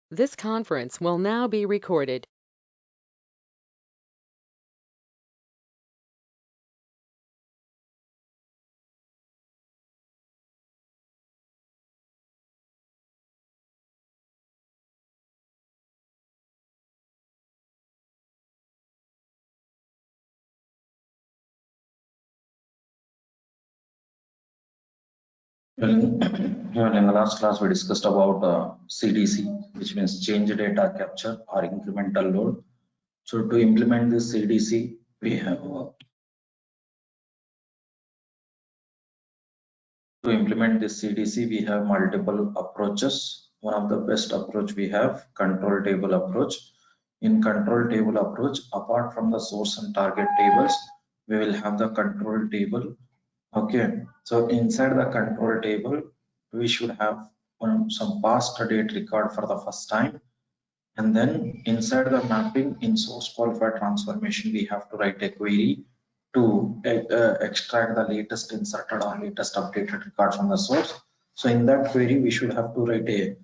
This conference will now be recorded. Well, in the last class, we discussed about CDC, which means change data capture or incremental load. So to implement this CDC, we have multiple approaches. One of the best approach we have control table approach. In control table approach, apart from the source and target tables, we will have the control table. Okay, so inside the control table, we should have some past date record for the first time, and then inside the mapping in source qualified transformation, we have to write a query to extract the latest inserted or latest updated record from the source. So in that query, we should have to write a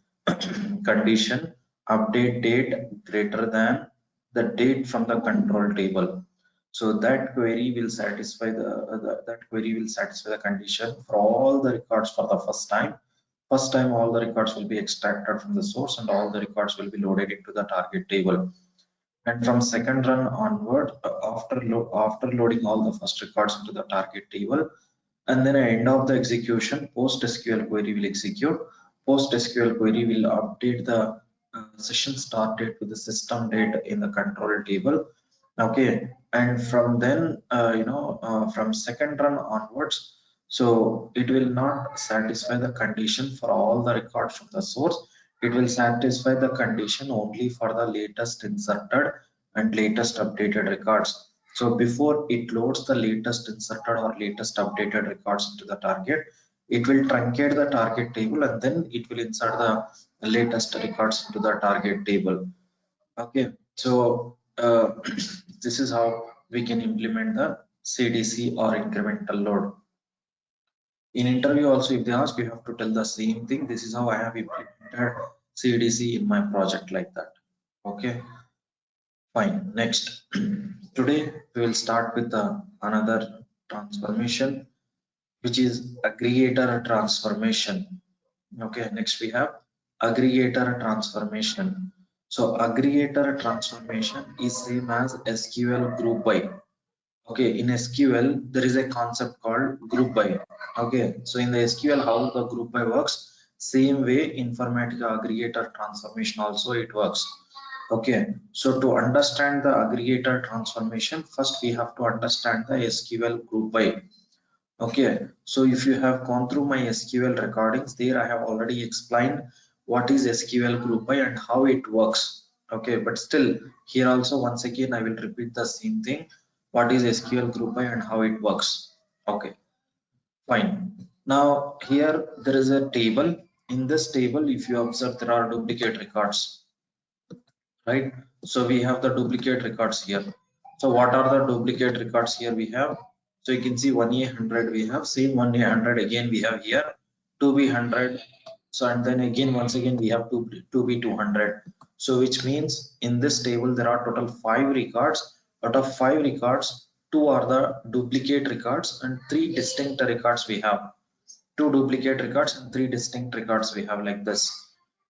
condition update date greater than the date from the control table. So that query will satisfy the condition for all the records for the first time. First time all the records will be extracted from the source and all the records will be loaded into the target table. And from second run onward, after loading all the first records into the target table, and then at end of the execution, post SQL query will execute. Post SQL query will update the session start date to the system date in the control table. Okay, and from then from second run onwards, so it will not satisfy the condition for all the records from the source. It will satisfy the condition only for the latest inserted and latest updated records. So before it loads the latest inserted or latest updated records into the target, it will truncate the target table and then it will insert the latest records into the target table. Okay, so this is how we can implement the CDC or incremental load. In interview also, if they ask, you have to tell the same thing. This is how I have implemented CDC in my project, like that. Okay, fine. Next, today we will start with another transformation, which is aggregator transformation. Okay, next we have aggregator transformation. So aggregator transformation is same as SQL group by. Okay, in SQL there is a concept called group by. Okay, so in the SQL how the group by works, same way Informatica aggregator transformation also it works. Okay, so to understand the aggregator transformation, first we have to understand the SQL group by. Okay, so if you have gone through my SQL recordings, there I have already explained what is SQL group by and how it works. Okay, but still here also once again I will repeat the same thing. What is SQL group by and how it works. Okay, fine. Now here there is a table. In this table, if you observe, there are duplicate records, right? So we have the duplicate records here. So what are the duplicate records here we have? So you can see 1A100 we have, same 1A100 again we have here, 2B100. So and then again once again we have 2B200. So which means in this table there are total 5 records. Out of 5 records, 2 are the duplicate records and 3 distinct records we have. 2 duplicate records and 3 distinct records we have, like this.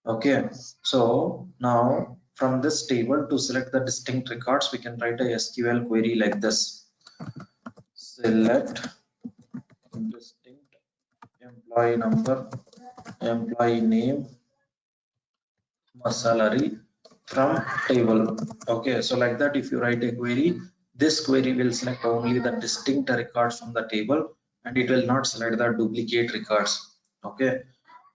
Okay, so now from this table to select the distinct records, we can write a SQL query like this. Select distinct employee number, employee name, salary from table. Okay, so like that, if you write a query, this query will select only the distinct records from the table and it will not select the duplicate records. Okay,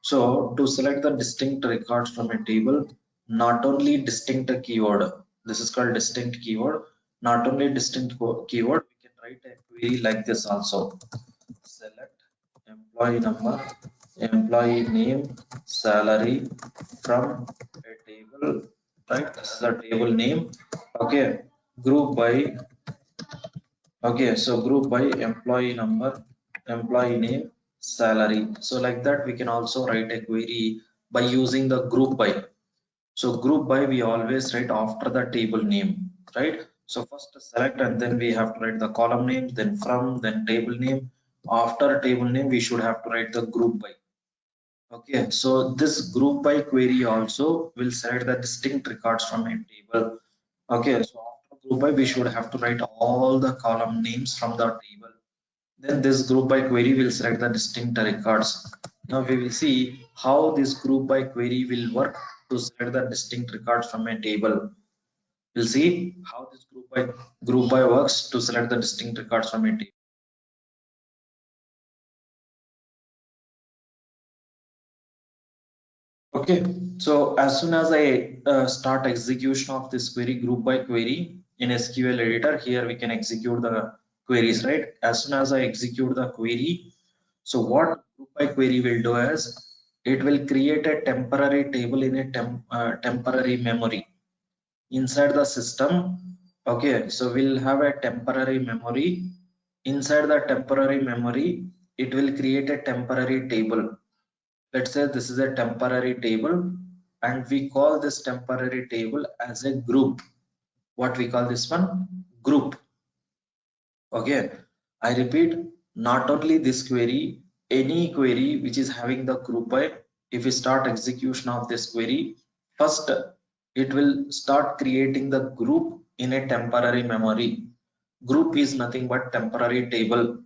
so to select the distinct records from a table, not only distinct keyword, this is called distinct keyword, not only distinct keyword, we can write a query like this also. Select employee number, employee name, salary from a table, right? This is the table name. Okay, group by, okay, so group by employee number, employee name, salary. So like that we can also write a query by using the group by. So group by we always write after the table name, right? So first select and then we have to write the column name, then from, then table name. After table name, we should have to write the group by. Okay, so this group by query also will select the distinct records from a table. Okay, so after group by, we should have to write all the column names from the table. Then this group by query will select the distinct records. Now we will see how this group by query will work to select the distinct records from a table. We'll see how this group by works to select the distinct records from a table. Okay, so as soon as I start execution of this query group by query in SQL editor, here we can execute the queries, right? As soon as I execute the query, so what group by query will do is it will create a temporary table in a temporary memory inside the system. Okay, so we'll have a temporary memory. Inside the temporary memory, it will create a temporary table. Let's say this is a temporary table and we call this temporary table as a group. What we call this one? Group. Okay, I repeat, not only this query, any query which is having the group by, if we start execution of this query, first it will start creating the group in a temporary memory. Group is nothing but temporary table.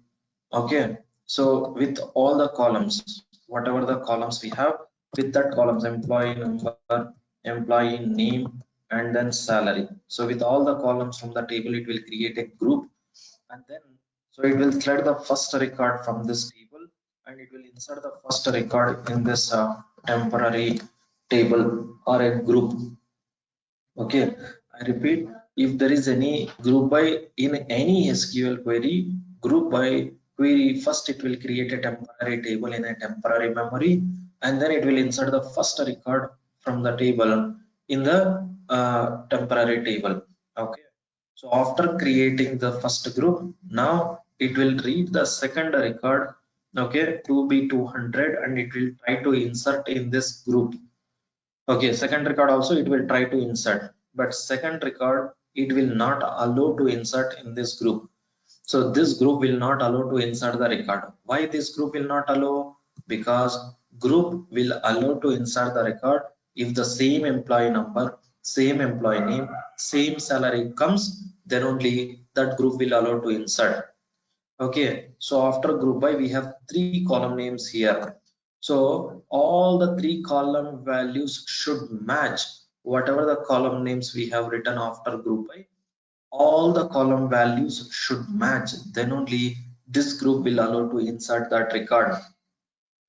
Okay, so with all the columns, whatever the columns we have, with that columns, employee number, employee name, and then salary. So with all the columns from the table, it will create a group, and then so it will select the first record from this table and it will insert the first record in this temporary table or a group. Okay, I repeat, if there is any group by in any SQL query, group by query, first it will create a temporary table in a temporary memory and then it will insert the first record from the table in the temporary table. Okay, so after creating the first group, now it will read the second record, okay, 2B200, and it will try to insert in this group. Okay, second record also it will try to insert, but second record it will not allow to insert in this group. So this group will not allow to insert the record. Why this group will not allow? Because group will allow to insert the record if the same employee number, same employee name, same salary comes, then only that group will allow to insert. Okay, so after group by we have three column names here. So all the three column values should match whatever the column names we have written after group by. All the column values should match. Then only this group will allow to insert that record,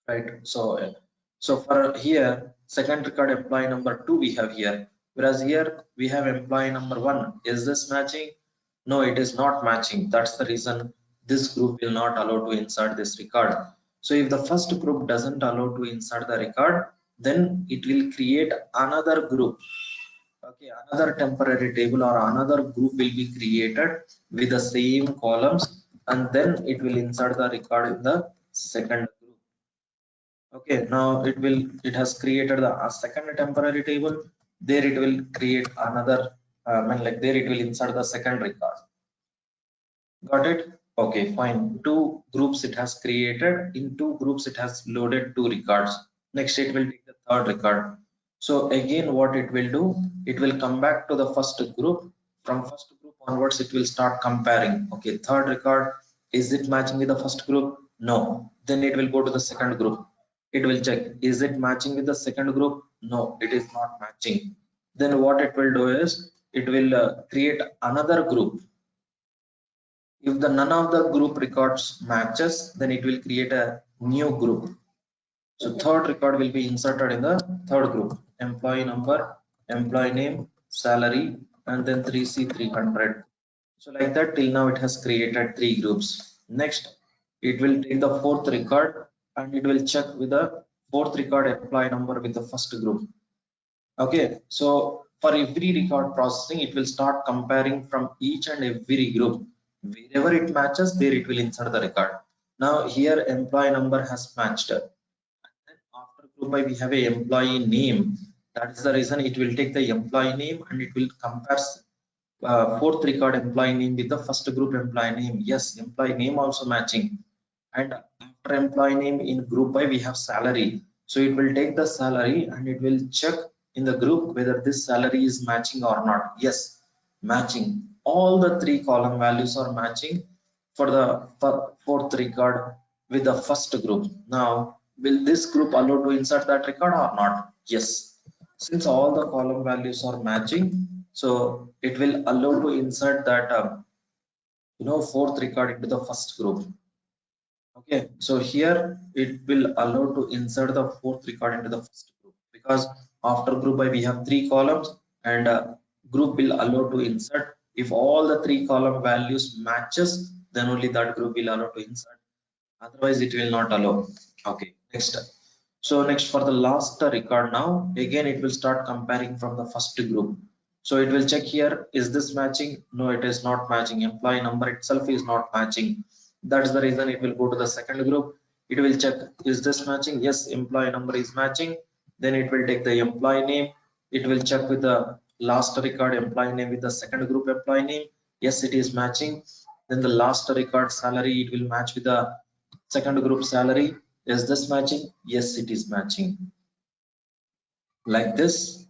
right? So for here second record employee number 2 we have here, whereas here we have employee number 1. Is this matching? No, it is not matching. That's the reason this group will not allow to insert this record. So if the first group doesn't allow to insert the record, then it will create another group. Okay, another temporary table or another group will be created with the same columns, and then it will insert the record in the second group. Okay, now it has created the second temporary table. There it will create another, like there it will insert the second record. Got it? Okay, fine. Two groups it has created. In two groups it has loaded two records. Next it will take the third record. So again what it will do, it will come back to the first group. From first group onwards it will start comparing. Okay, third record, is it matching with the first group? No. Then it will go to the second group. It will check, is it matching with the second group? No, it is not matching. Then what it will do is it will create another group. If the none of the group records matches, then it will create a new group. So third record will be inserted in the third group, employee number, employee name, salary, and then 3C300. So like that till now it has created three groups. Next it will take the fourth record and it will check with the fourth record employee number with the first group. Okay, so for every record processing it will start comparing from each and every group. Wherever it matches, there it will insert the record. Now here employee number has matched. Then after group by we have a employee name. That is the reason it will take the employee name and it will compare fourth record employee name with the first group employee name. Yes, employee name also matching. And after employee name in group by we have salary. So it will take the salary and it will check in the group whether this salary is matching or not. Yes, matching. All the three column values are matching for the fourth record with the first group. Now, will this group allow to insert that record or not? Yes. Since all the column values are matching, so it will allow to insert that fourth record into the first group. Okay, so here it will allow to insert the fourth record into the first group, because after group by we have three columns, and group will allow to insert if all the three column values matches, then only that group will allow to insert, otherwise it will not allow. Okay, next. So next, for the last record, now again it will start comparing from the first group. So it will check here, is this matching? No, it is not matching. Employee number itself is not matching. That's the reason it will go to the second group. It will check, is this matching? Yes, employee number is matching. Then it will take the employee name. It will check with the last record employee name with the second group employee name. Yes, it is matching. Then the last record salary, it will match with the second group salary. Is this matching? Yes, it is matching. Like this,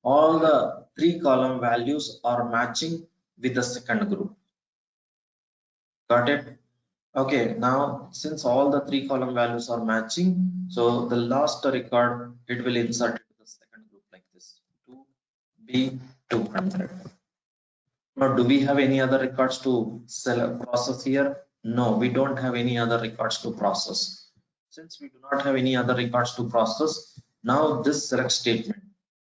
all the three column values are matching with the second group. Got it? Okay, now since all the three column values are matching, so the last record it will insert into the second group like this, 2B200. Now, do we have any other records to process here? No, we don't have any other records to process. Since we do not have any other records to process, now this select statement,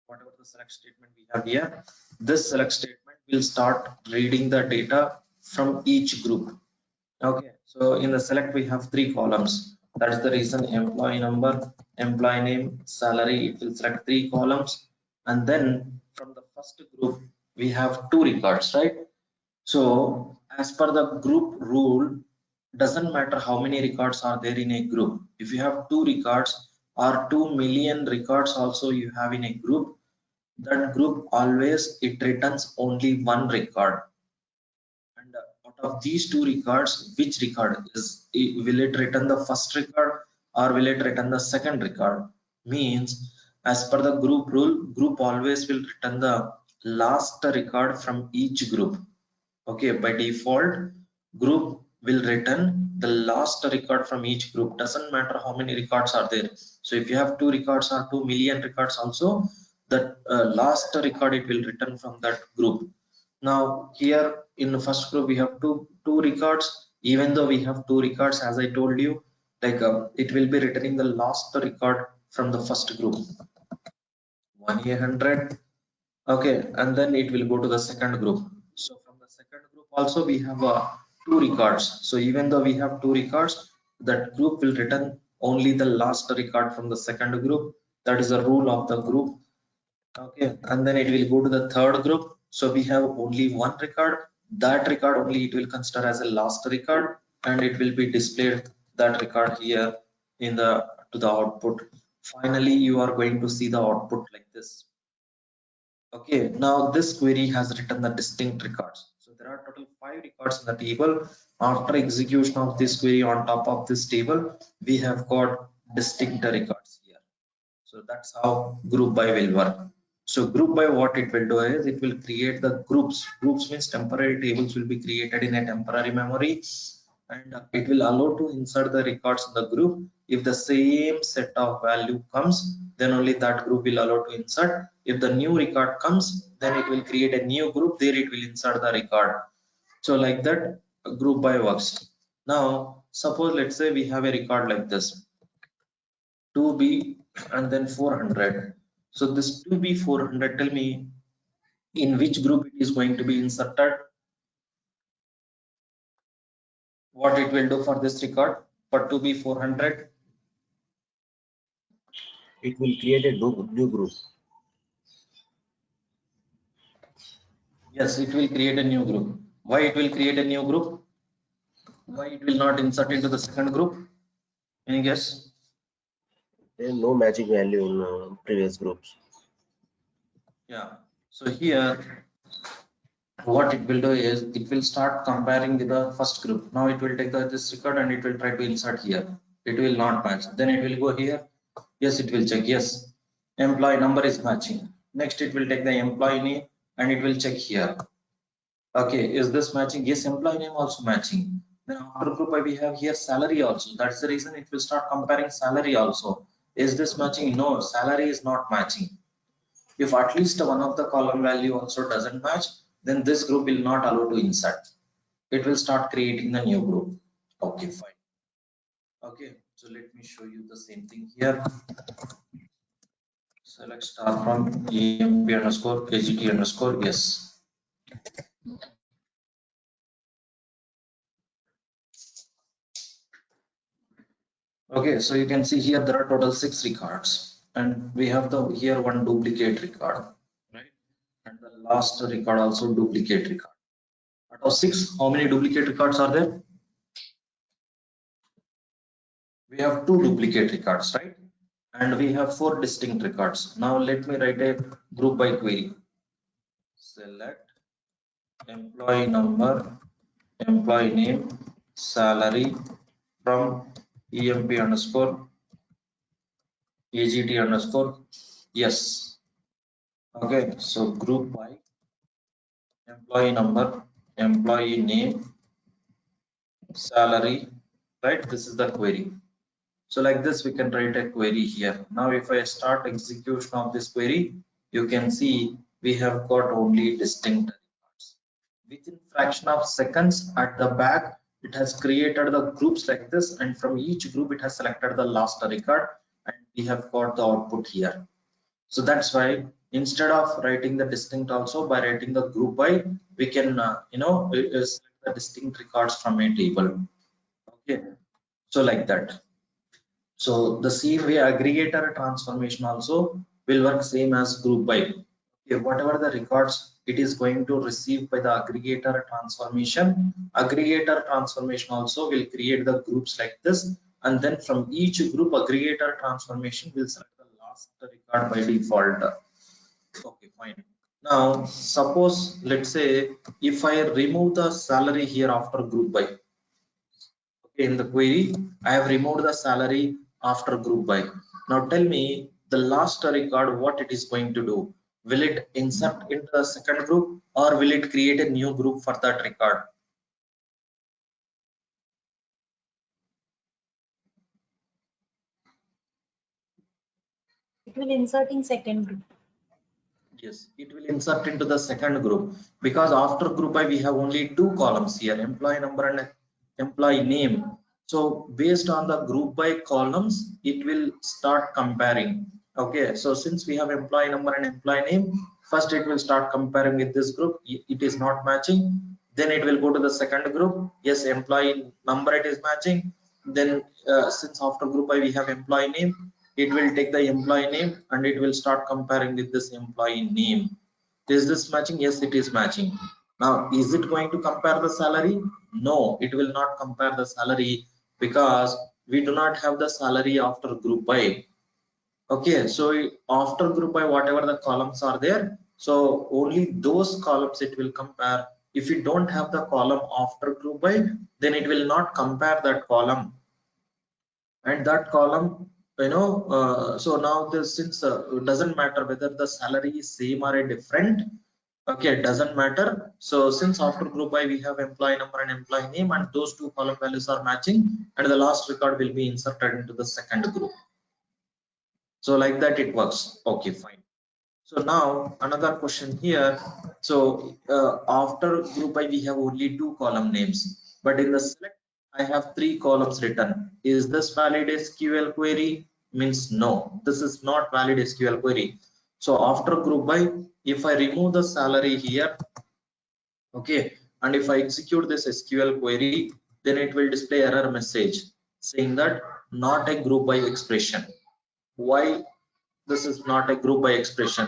whatever the select statement we have here, this select statement will start reading the data from each group. Okay, so in the select we have three columns. That's the reason employee number, employee name, salary, it will select three columns. And then from the first group, we have two records, right? So as per the group rule, doesn't matter how many records are there in a group. If you have two records or 2 million records also you have in a group, that group always it returns only one record. And out of these two records, which record will it return the first record or will it return the second record? Means as per the group rule, group always will return the last record from each group. Okay, by default, group will return the last record from each group. Doesn't matter how many records are there. So if you have two records or 2 million records also, that last record it will return from that group. Now here in the first group we have two records. Even though we have two records, as I told you, like it will be returning the last record from the first group, 1A100. Okay, and then it will go to the second group. So from the second group also we have two records. So even though we have two records, that group will return only the last record from the second group. That is the rule of the group. Okay, and then it will go to the third group. So we have only one record. That record only it will consider as a last record, and it will be displayed that record here in the to the output. Finally, you are going to see the output like this. Okay, now this query has written the distinct records. So there are total 5 records in the table. After execution of this query on top of this table, we have got distinct records here. So that's how group by will work. So group by, what it will do is it will create the groups. Groups means temporary tables will be created in a temporary memory, and it will allow to insert the records in the group. If the same set of value comes, then only that group will allow to insert. If the new record comes, then it will create a new group, there it will insert the record. So like that group by works. Now suppose let's say we have a record like this, 2B and then 400. So this 2B 400, tell me in which group it is going to be inserted. What it will do for this record for 2B 400? It will create a new group. Yes, it will create a new group. Why it will create a new group? Why it will not insert into the second group? Any guess? There is no matching value in previous groups. Yeah. So here, what it will do is it will start comparing with the first group. Now it will take this record and it will try to insert here. It will not match. Then it will go here. Yes, it will check. Yes, employee number is matching. Next, it will take the employee name and it will check here. Okay, is this matching? Yes, employee name also matching. Then after group I we have here salary also. That's the reason it will start comparing salary also. Is this matching? No, salary is not matching. If at least one of the column value also doesn't match, then this group will not allow to insert. It will start creating the new group. Okay, fine. Okay, so let me show you the same thing here. Select star from EMP underscore KGT underscore yes. Okay, so you can see here there are total 6 records, and we have the here one duplicate record, right? And the last record also duplicate record. Out of 6, how many duplicate records are there? We have 2 duplicate records, right? And we have 4 distinct records. Now let me write a group by query. Select employee number, employee name, salary from EMP underscore AGT underscore yes. Okay, so group by employee number, employee name, salary, right? This is the query. So like this, we can write a query here. Now, if I start execution of this query, you can see we have got only distinct records. Within fraction of seconds at the back, it has created the groups like this, and from each group, it has selected the last record, and we have got the output here. So that's why instead of writing the distinct also by writing the group by, we can select the distinct records from a table. Okay, so like that. So the same way aggregator transformation also will work same as group by. Okay, whatever the records it is going to receive by the aggregator transformation also will create the groups like this, and then from each group aggregator transformation will select the last record by default. Okay, fine. Now suppose let's say if I remove the salary here after group by. Okay, in the query, I have removed the salary after group by. Now tell me the last record what it is going to do. Will it insert into the second group or will it create a new group for that record? It will insert in second group. Yes, it will insert into the second group because after group by we have only 2 columns here, employee number and employee name. So based on the group by columns, it will start comparing. Okay, so since we have employee number and employee name, first it will start comparing with this group. It is not matching. Then it will go to the second group. Yes, employee number it is matching. Then since after group by we have employee name, it will take the employee name and it will start comparing with this employee name. Is this matching? Yes, it is matching. Now, is it going to compare the salary? No, it will not compare the salary because we do not have the salary after group by. Okay, so after group by whatever the columns are there, so only those columns it will compare. If you don't have the column after group by, then it will not compare that column, and that column so now this since it doesn't matter whether the salary is same or a different. Okay, it doesn't matter. So since after group by we have employee number and employee name and those 2 column values are matching, and the last record will be inserted into the second group. So like that it works. Okay, fine. So now another question here. So after group by we have only 2 column names, but in the select I have 3 columns written. Is this valid SQL query? Means no, this is not valid SQL query. So after group by, if I remove the salary here, okay, and if I execute this SQL query, then it will display error message saying that not a group by expression. Why this is not a group by expression?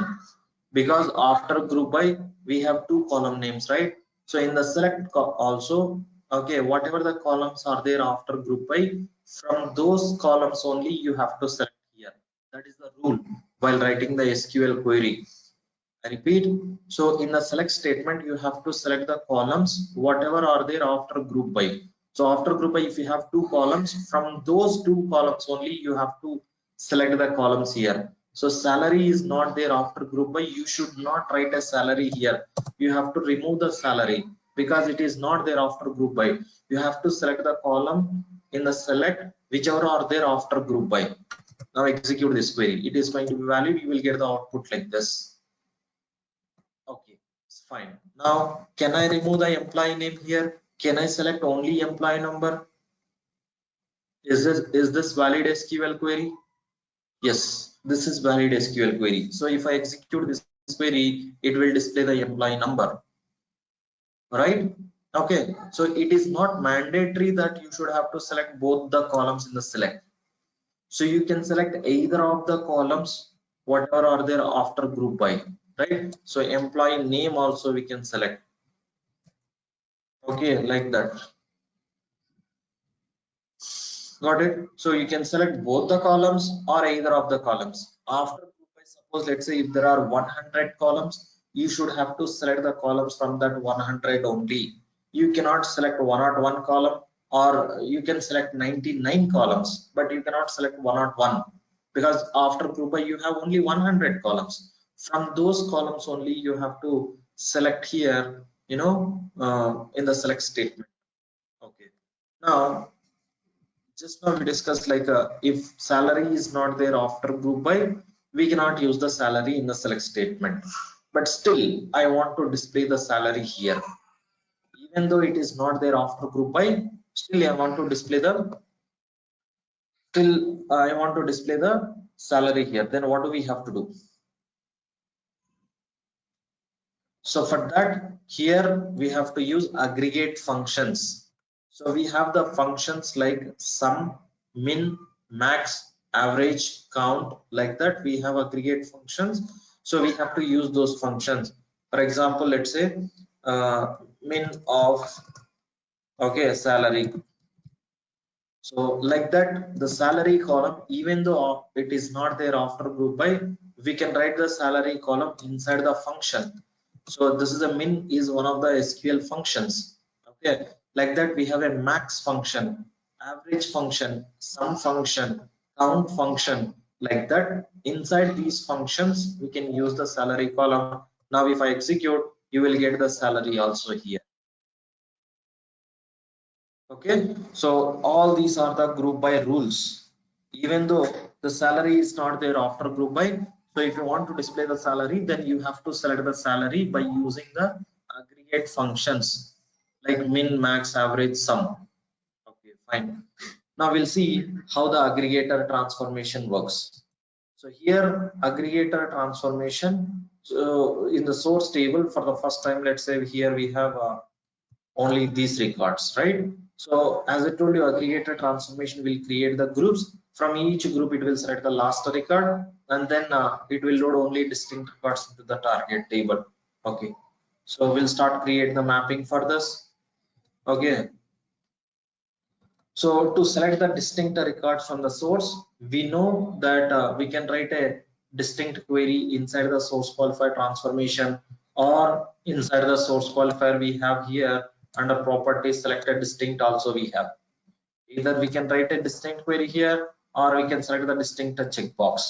Because after group by we have 2 column names, right? So in the select also, okay, whatever the columns are there after group by, from those columns only you have to select here. That is the rule while writing the SQL query. I repeat, so in the select statement you have to select the columns whatever are there after group by. So after group by, if you have two columns, from those two columns only you have to select the columns here. So salary is not there after group by, you should not write a salary here. You have to remove the salary because it is not there after group by. You have to select the column in the select whichever are there after group by. Now execute this query. It is going to be valid. You will get the output like this. Okay, it's fine. Now can I remove the employee name here? Can I select only employee number? Is this valid SQL query? Yes, this is valid SQL query. So if I execute this query, it will display the employee number, right? Okay, so it is not mandatory that you should have to select both the columns in the select. So you can select either of the columns whatever are there after group by, right? So employee name also we can select, okay, like that. Got it? So you can select both the columns or either of the columns after group by. Suppose let's say if there are 100 columns, you should have to select the columns from that 100 only. You cannot select 101 column, or you can select 99 columns but you cannot select 101 because after group by you have only 100 columns. From those columns only you have to select here, in the select statement. Okay, now just now we discussed like if salary is not there after group by, we cannot use the salary in the select statement. But still I want to display the salary here, even though it is not there after group by. Still I want to display the salary here. Then what do we have to do? So for that, here we have to use aggregate functions. So we have the functions like sum, min, max, average, count, like that. We have aggregate functions. So we have to use those functions. For example, let's say min of, okay, salary. So like that, the salary column, even though it is not there after group by, we can write the salary column inside the function. So this is a min is one of the SQL functions. Okay, like that we have a max function, average function, sum function, count function, like that. Inside these functions we can use the salary column. Now if I execute, you will get the salary also here. Okay, so all these are the group by rules, even though the salary is not there after group by. So if you want to display the salary, then you have to select the salary by using the aggregate functions like min, max, average, sum. Okay, fine. Now we'll see how the aggregator transformation works. So here aggregator transformation, so in the source table for the first time, let's say here we have only these records, right? So as I told you, aggregator transformation will create the groups. From each group it will select the last record, and then it will load only distinct records into the target table. Okay, so we'll start create the mapping for this. Okay, so to select the distinct records from the source, we know that we can write a distinct query inside the source qualifier transformation, or inside the source qualifier we have here under properties selected distinct also we have. Either we can write a distinct query here, or we can select the distinct checkbox.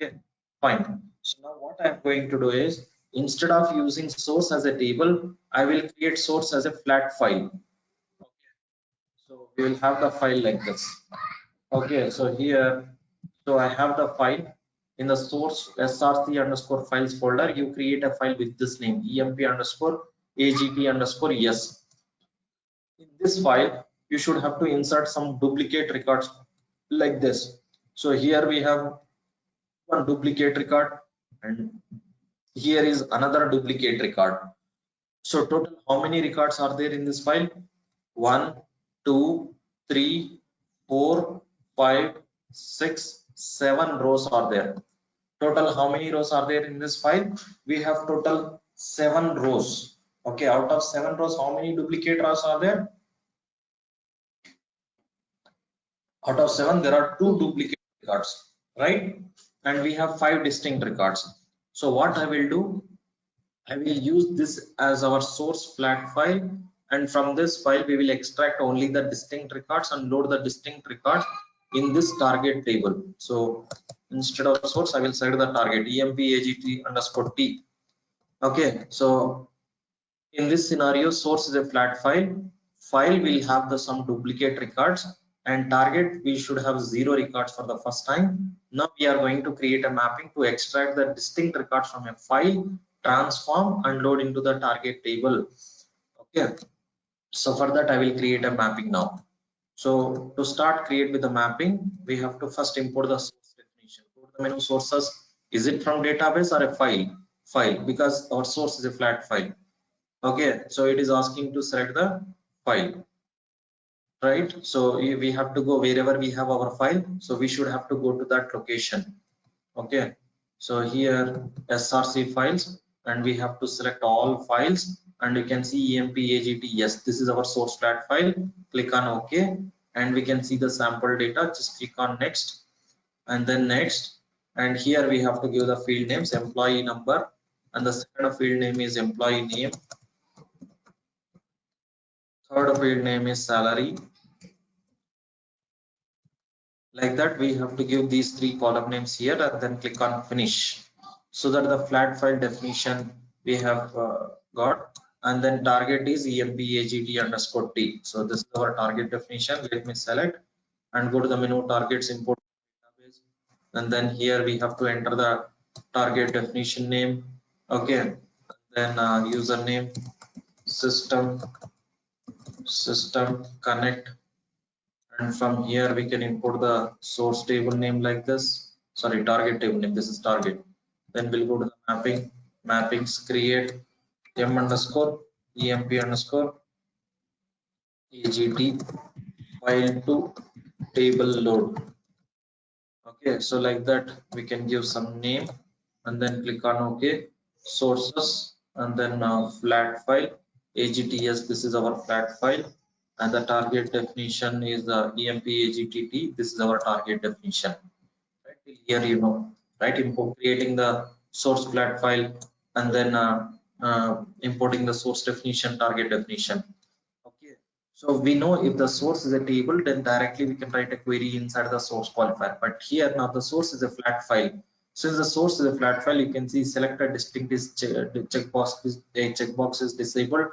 Okay, fine. So now what I'm going to do is, instead of using source as a table, I will create source as a flat file. So we will have the file like this. Okay, so here, so I have the file in the source src underscore files folder. You create a file with this name, emp underscore agt underscore yes. In this file you should have to insert some duplicate records like this. So here we have one duplicate record, and here is another duplicate record. So total how many records are there in this file? 1 2 3 4 5 6 7 rows are there. Total how many rows are there in this file? We have total 7 rows. Okay, out of 7 rows, how many duplicate rows are there? Out of 7 there are 2 duplicate records, right? And we have 5 distinct records. So what I will do, I will use this as our source flat file, and from this file we will extract only the distinct records and load the distinct records in this target table. So instead of source, I will set the target empagt underscore t. Okay, so in this scenario, source is a flat file. File will have the some duplicate records, and target we should have 0 records for the first time. Now we are going to create a mapping to extract the distinct records from a file, transform and load into the target table. Okay, so for that I will create a mapping now. So to start create with the mapping, we have to first import the source definition. Go to the menu sources. Is it from database or a file? File, because our source is a flat file. Okay, so it is asking to select the file, right? So we have to go wherever we have our file, so we should have to go to that location. Okay, so here src files, and we have to select all files, and you can see empagt. Yes, this is our source flat file. Click on OK, and we can see the sample data. Just click on next, and then next, and here we have to give the field names, employee number, and the second field name is employee name. Third field name is salary. Like that, we have to give these 3 column names here, and then click on finish, so that the flat file definition we have got, and then target is empagt underscore t. So this is our target definition. Let me select and go to the menu targets, import database, and then here we have to enter the target definition name. Okay, then username, system connect, and from here we can import the source table name like this. Sorry, target table name. This is target. Then we'll go to the mappings, create m underscore emp underscore agt file to table load. Okay, so like that we can give some name, and then click on OK. Sources, and then flat file agts. This is our flat file, and the target definition is the empagt. This is our target definition. Right, till here you know, right? Creating the source flat file, and then importing the source definition, target definition. Okay, so we know if the source is a table, then directly we can write a query inside the source qualifier. But here now the source is a flat file. Since the source is a flat file, you can see select a distinct checkbox is disabled,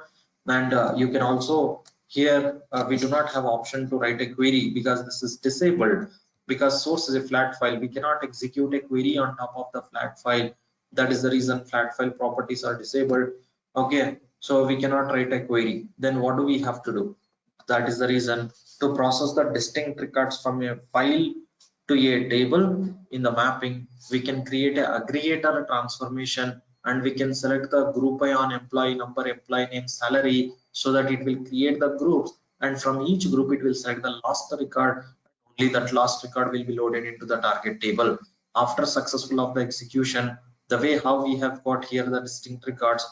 and you can also here we do not have option to write a query because this is disabled. Because source is a flat file, we cannot execute a query on top of the flat file. That is the reason flat file properties are disabled. Okay, so we cannot write a query. Then what do we have to do? That is the reason, to process the distinct records from a file to a table in the mapping, we can create an aggregator transformation, and we can select the group by on employee number, employee name, salary, so that it will create the groups, and from each group it will select the last record. Only that last record will be loaded into the target table after successful of the execution. The way how we have got here the distinct records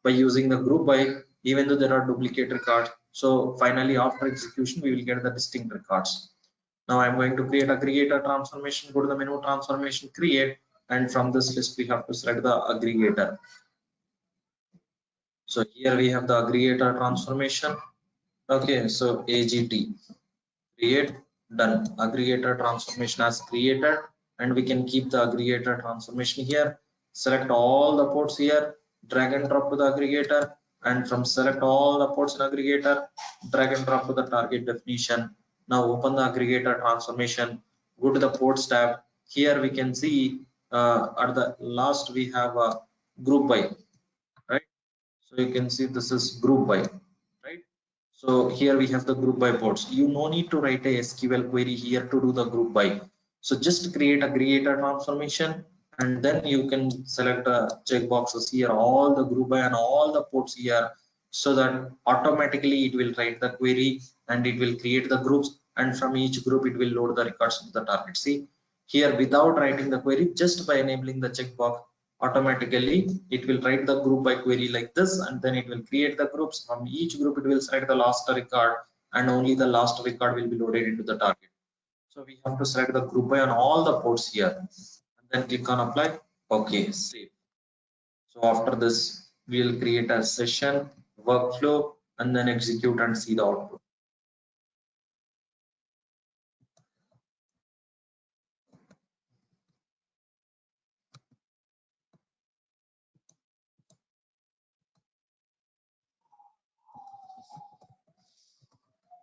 by using the group by, even though there are duplicate records, so finally after execution we will get the distinct records. Now I'm going to create aggregator transformation. Go to the menu transformation, create, and from this list we have to select the aggregator. So here we have the aggregator transformation. Okay, so AGT, create, done. Aggregator transformation as created, and we can keep the aggregator transformation here. Select all the ports here, drag and drop to the aggregator, and from select all the ports in aggregator, drag and drop to the target definition. Now open the aggregator transformation, go to the ports tab. Here we can see at the last we have a group by, right? So you can see this is group by, right? So here we have the group by ports. You no need to write a SQL query here to do the group by. So just create aggregator transformation, and then you can select check boxes here, all the group by and all the ports here, so that automatically it will write the query and it will create the groups, and from each group it will load the records to the target. See here, without writing the query, just by enabling the checkbox, automatically it will write the group by query like this, and then it will create the groups. From each group it will select the last record, and only the last record will be loaded into the target. So we have to select the group by on all the ports here, and then click on apply. Okay, save. So after this we'll create a session, workflow, and then execute and see the output.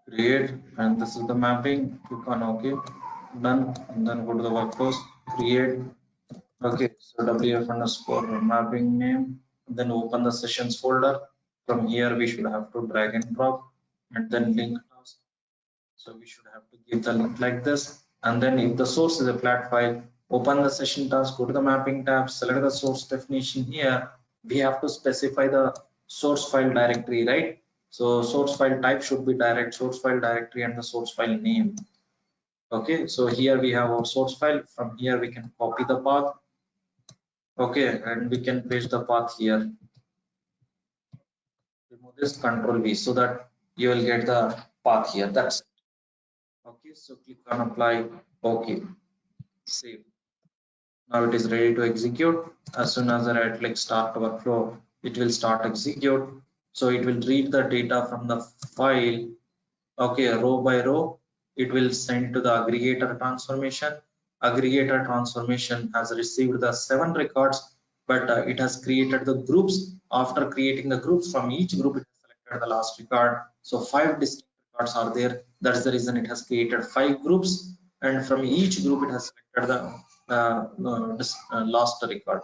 Create, and this is the mapping. Click on OK, done, and then go to the workflows, create. Okay, so WF underscore mapping name, then open the sessions folder. From here, we should have to drag and drop, and then link task. So we should have to give the link like this. And then if the source is a flat file, open the session task, go to the mapping tab, select the source definition here. We have to specify the source file directory, right? So source file type should be direct source file directory and the source file name. Okay, so here we have our source file. From here we can copy the path. Okay, and we can paste the path here. Remove this, Control V, so that you will get the path here. That's it. Okay, so click on apply. Okay, save. Now it is ready to execute. As soon as I right click start workflow, it will start execute. So it will read the data from the file. Okay, row by row, it will send to the aggregator transformation. Aggregator transformation has received the 7 records, but it has created the groups. After creating the groups, from each group it has selected the last record. So 5 distinct records are there. That's the reason it has created 5 groups, and from each group it has selected the last record.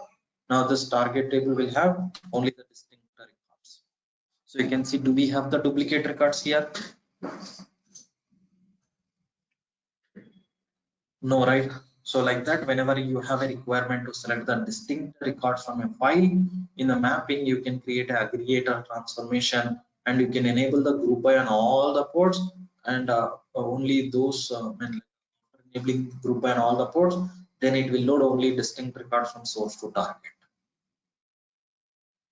Now this target table will have only the distinct records. So you can see, do we have the duplicate records here? No, right? So like that, whenever you have a requirement to select the distinct records from a file in the mapping, you can create an aggregator transformation, and you can enable the group by on all the ports, and only those when enabling group by on all the ports, then it will load only distinct records from source to target.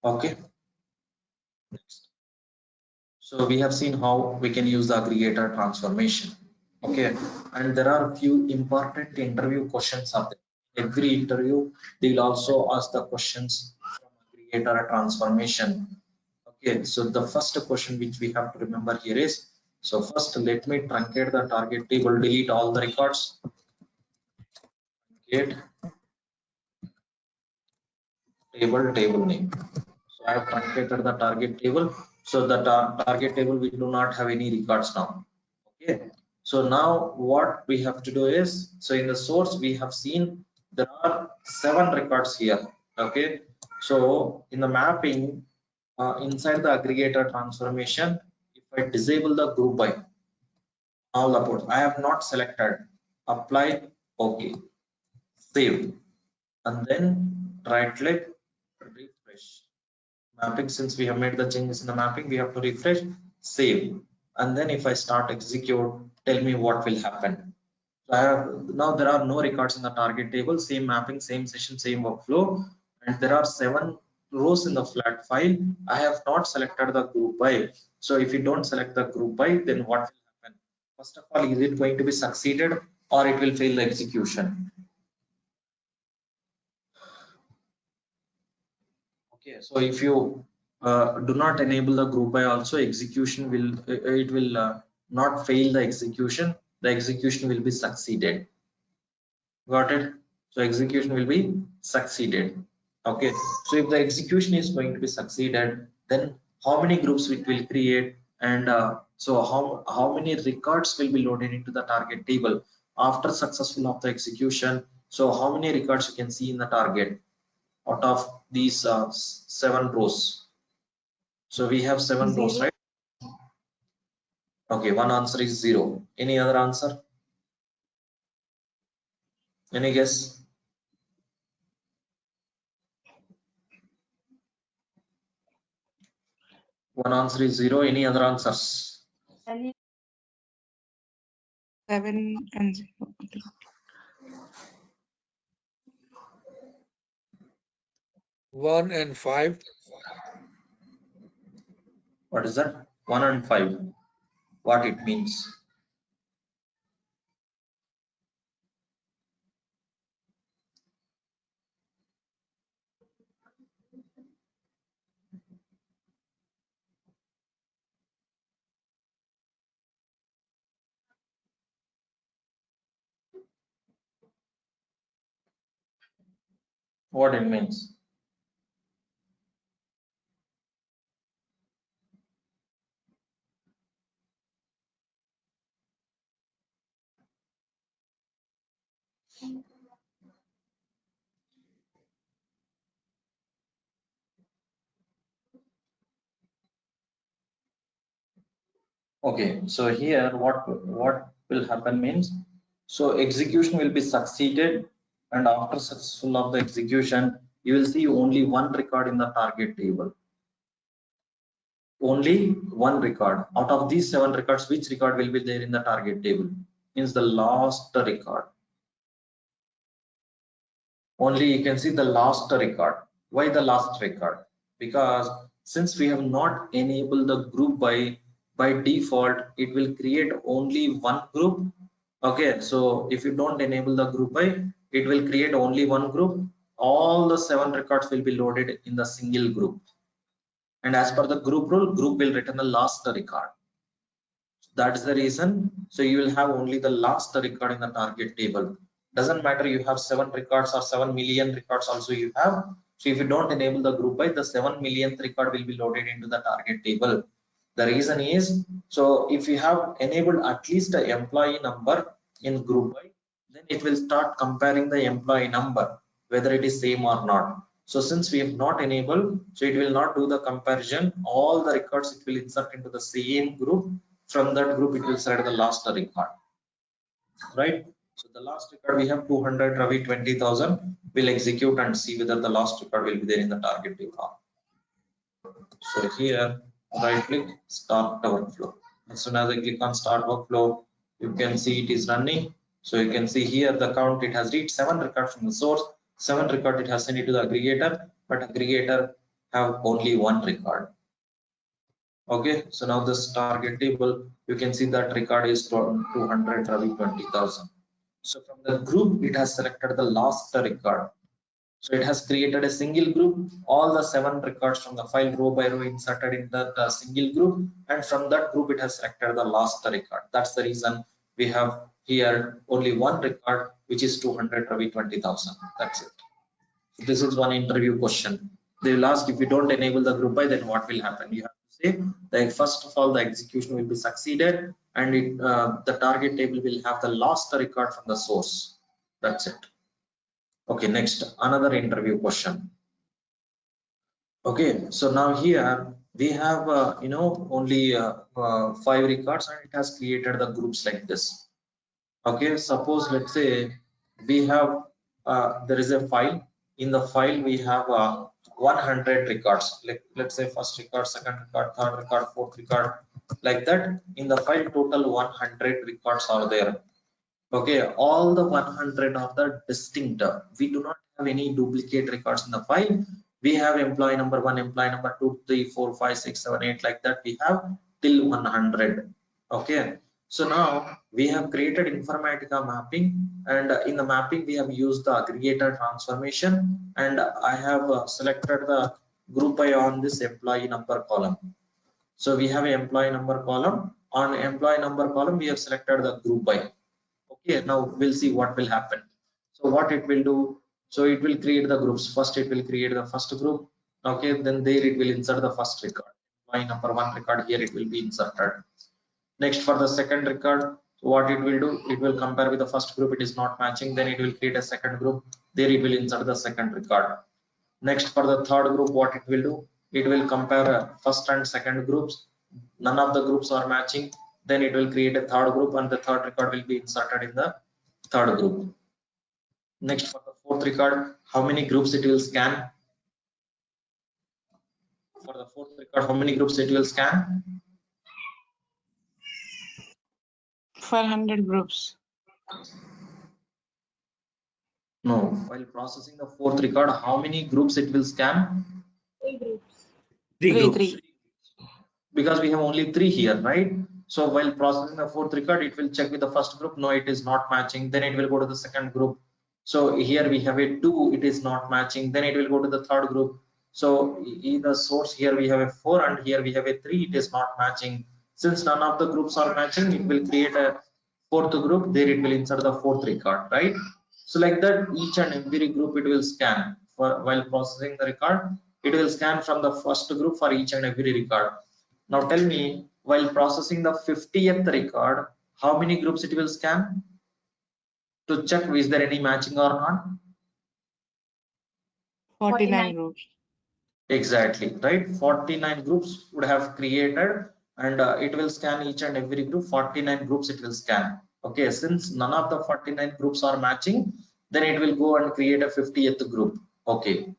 Okay. Next. So we have seen how we can use the aggregator transformation. Okay, and there are a few important interview questions are there. Every interview they will also ask the questions from aggregator transformation. Okay, so the first question which we have to remember here is, so first let me truncate the target table, delete all the records. Truncate table name. So I have truncated the target table. So the target table, we do not have any records now. Okay, so now what we have to do is, so in the source we have seen there are 7 records here. Okay, so in the mapping inside the aggregator transformation, if I disable the group by all the ports, I have not selected, apply, okay, save, and then right click, refresh mapping. Since we have made the changes in the mapping, we have to refresh, save, and then if I start execute, tell me what will happen. So I have, now there are no records in the target table, same mapping, same session, same workflow, and there are 7 rows in the flat file. I have not selected the group by. So if you don't select the group by, then what will happen? First of all, is it going to be succeeded or it will fail the execution? Okay, so if you do not enable the group by also, execution will it will not fail the execution. The execution will be succeeded. Got it? So execution will be succeeded. Okay, so if the execution is going to be succeeded, then how many groups it will create, and so how many records will be loaded into the target table after successful of the execution? So how many records you can see in the target out of these 7 rows? So we have 7 rows, 0. right? Okay, one answer is 0. Any other answer? Any guess? One answer is 0. Any other answers? 7 and 0. 1 and 5. What is that? 1 and 5. What it means? What it means? Okay, so here what will happen means, so execution will be succeeded, and after successful of the execution, you will see only one record in the target table. Only one record out of these 7 records. Which record will be there in the target table? Means the last record. Only you can see the last record. Why the last record? Because since we have not enabled the group by default, it will create only one group. Okay, so if you don't enable the group by, it will create only one group. All the 7 records will be loaded in the single group, and as per the group rule, group will return the last record. That's the reason. So you will have only the last record in the target table. Doesn't matter you have 7 records or 7 million records also you have. So if you don't enable the group by, the 7 millionth record will be loaded into the target table. The reason is, so if you have enabled at least the employee number in group by, then it will start comparing the employee number whether it is same or not. So since we have not enabled, so it will not do the comparison. All the records it will insert into the same group. From that group it will select the last record, right? So the last record we have 200 Ravi 20,000. We'll execute and see whether the last record will be there in the target table. So here right click, start the workflow. As soon as I click on start workflow, you can see it is running. So you can see here the count, it has reached 7 records from the source, 7 record it has sent it to the aggregator, but aggregator have only 1 record. Okay, so now this target table, you can see that record is 200 Ravi 20,000. So from the group, it has selected the last record. So it has created a single group, all the 7 records from the file row by row inserted in that single group, and from that group, it has selected the last record. That's the reason we have here only one record, which is 200 Ravi 20,000. That's it. This is one interview question. They will ask, if you don't enable the group by, then what will happen? You have to say that first of all the execution will be succeeded, and the target table will have the last record from the source. That's it. Okay, next, another interview question. Okay, so now here we have only 5 records, and it has created the groups like this. Okay, suppose let's say we have there is a file. In the file we have 100 records, like let's say first record, second record, third record, fourth record, like that. In the file total 100 records are there. Okay, all the 100 are the distinct. We do not have any duplicate records in the file. We have employee number 1, employee number 2, 3, 4, 5, 6, 7, 8, like that. We have till 100. Okay, so now we have created Informatica mapping, and in the mapping we have used the aggregator transformation, and I have selected the group by on this employee number column. So we have an employee number column. On employee number column we have selected the group by. Okay, now we'll see what will happen. So what it will do, so it will create the groups. First it will create the first group. Okay, then there it will insert the first record. Employee number 1 record, here it will be inserted. Next, for the second record, what it will do, it will compare with the first group. It is not matching, then it will create a second group. There it will insert the second record. Next, for the third group, what it will do, it will compare first and second groups. None of the groups are matching, then it will create a third group, and the third record will be inserted in the third group. Next, for the fourth record, how many groups it will scan? For the fourth record, how many groups it will scan? 500 groups. No, while processing the fourth record, how many groups it will scan? 3 groups. Three groups. Three. Because we have only 3 here, right? So while processing the fourth record, it will check with the first group. No, it is not matching. Then it will go to the second group. So here we have a 2, it is not matching. Then it will go to the third group. So in the source here we have a 4, and here we have a 3, it is not matching. Since none of the groups are matching, it will create a fourth group. There it will insert the fourth record, right? So like that, each and every group it will scan while processing the record, it will scan from the first group for each and every record. Now tell me, while processing the 50th record, how many groups it will scan to check is there any matching or not? 49 groups. Exactly, right? 49 groups would have created, and it will scan each and every group. 49 groups it will scan. Okay, since none of the 49 groups are matching, then it will go and create a 50th group. Okay,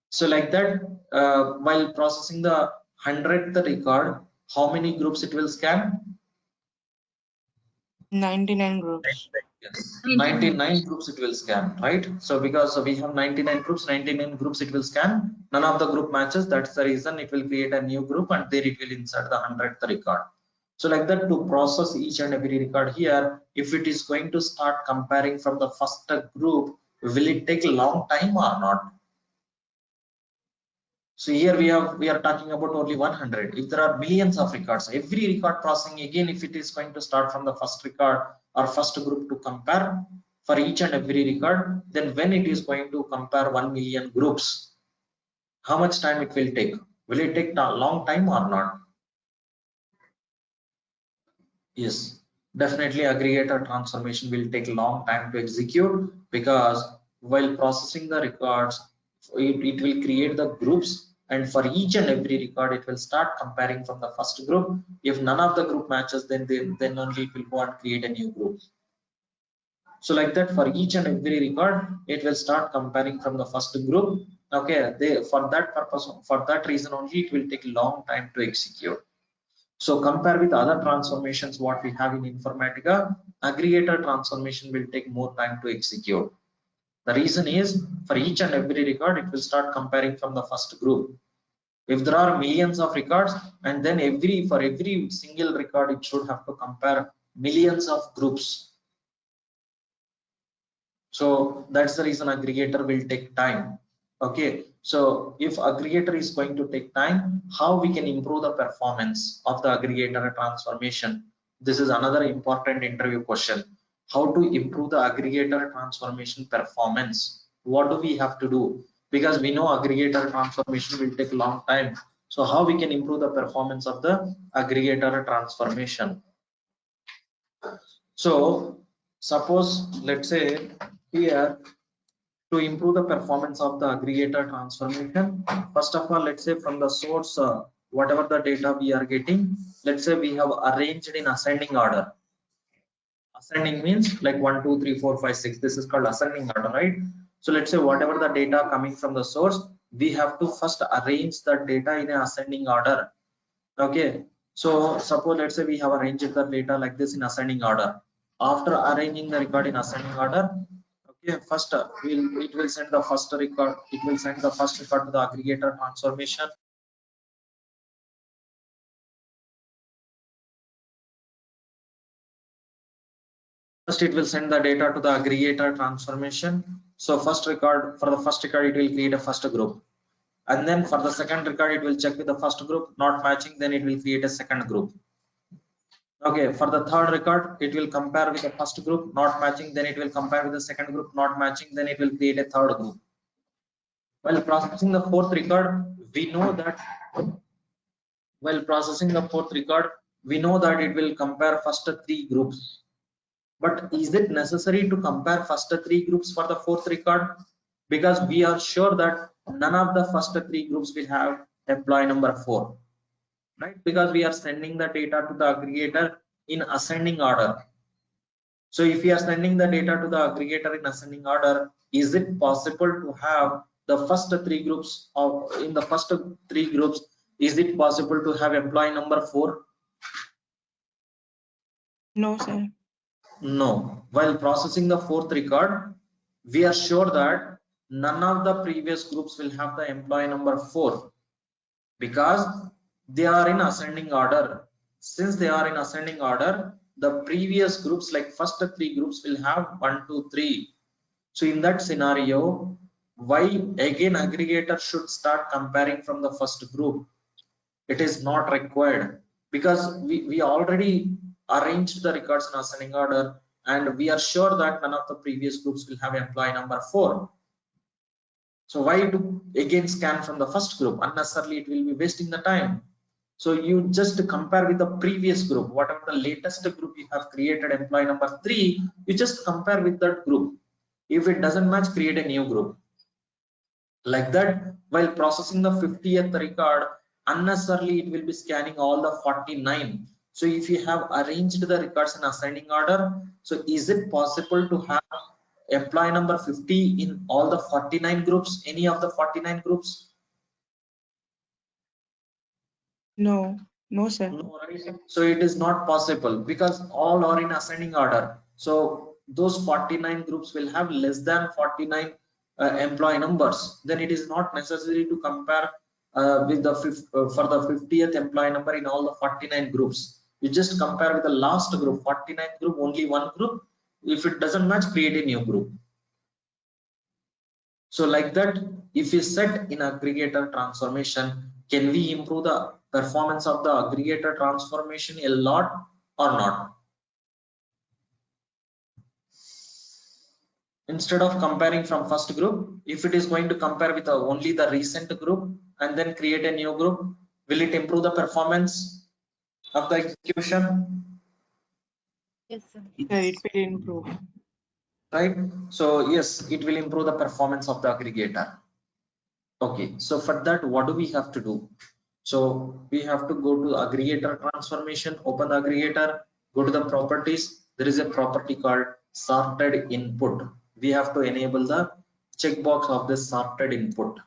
so like that, while processing the 100th record, how many groups it will scan? 99 groups. Yes, 99 groups it will scan, right? So because we have 99 groups, 99 groups it will scan. None of the group matches. That's the reason it will create a new group, and there it will insert the 100th record. So like that, to process each and every record here, if it is going to start comparing from the first group, will it take a long time or not? So here we are talking about only 100. If there are millions of records, every record processing again, if it is going to start from the first record or first group to compare for each and every record, then when it is going to compare 1 million groups, how much time it will take? Will it take a long time or not? Yes, definitely aggregator transformation will take a long time to execute, because while processing the records, it will create the groups, and for each and every record it will start comparing from the first group. If none of the group matches, then only it will go and create a new group. So like that, for each and every record it will start comparing from the first group. Okay, for that purpose, for that reason only, it will take a long time to execute. So compare with other transformations what we have in Informatica, aggregator transformation will take more time to execute. The reason is, for each and every record it will start comparing from the first group. If there are millions of records, and then for every single record it should have to compare millions of groups. So that's the reason aggregator will take time. Okay, so if aggregator is going to take time, how we can improve the performance of the aggregator transformation? This is another important interview question. How to improve the aggregator transformation performance? What do we have to do? Because we know aggregator transformation will take a long time. So how we can improve the performance of the aggregator transformation? So suppose, let's say here, to improve the performance of the aggregator transformation, first of all, let's say from the source, whatever the data we are getting, let's say we have arranged in ascending order. Ascending means like 1 2 3 4 5 6. This is called ascending order, right? So let's say whatever the data coming from the source, we have to first arrange the data in an ascending order. Okay, so suppose let's say we have arranged the data like this in ascending order. After arranging the record in ascending order, okay, first it will send the first record. It will send the first record to the aggregator transformation. First, it will send the data to the aggregator transformation. So first record, for the first record, it will create a first group, and then for the second record, it will check with the first group, not matching. Then it will create a second group. Okay, for the third record, it will compare with the first group, not matching. Then it will compare with the second group, not matching. Then it will create a third group. While processing the fourth record, we know that it will compare first three groups. But is it necessary to compare first three groups for the fourth record? Because we are sure that none of the first three groups will have employee number 4, right? Because we are sending the data to the aggregator in ascending order. So if we are sending the data to the aggregator in ascending order, is it possible to have the first three groups in the first three groups, is it possible to have employee number 4? No, sir. No. While processing the fourth record, we are sure that none of the previous groups will have the employee number 4, because they are in ascending order. Since they are in ascending order, the previous groups, like first three groups, will have 1 2 3. So in that scenario, why again aggregator should start comparing from the first group? It is not required, because we already arranged the records in ascending order, and we are sure that none of the previous groups will have employee number 4. So why to again scan from the first group? Unnecessarily it will be wasting the time. So you just compare with the previous group, whatever the latest group you have created, employee number 3, you just compare with that group. If it doesn't match, create a new group. Like that, while processing the 50th record, unnecessarily it will be scanning all the 49. So if you have arranged the records in ascending order, so is it possible to have employee number 50 in all the 49 groups, any of the 49 groups? No. No, sir. No, right? So it is not possible because all are in ascending order. So those 49 groups will have less than 49 employee numbers. Then it is not necessary to compare with the for the 50th employee number in all the 49 groups. You just compare with the last group, 49 group, only one group. If it doesn't match, create a new group. So like that, if we set in aggregator transformation, can we improve the performance of the aggregator transformation a lot or not? Instead of comparing from first group, if it is going to compare with only the recent group and then create a new group, will it improve the performance of the execution? Yes, sir. Sir, it will improve. Right? So yes, it will improve the performance of the aggregator. Okay, so for that, what do we have to do? So we have to go to aggregator transformation, open the aggregator, go to the properties. There is a property called sorted input. We have to enable the checkbox of the sorted input.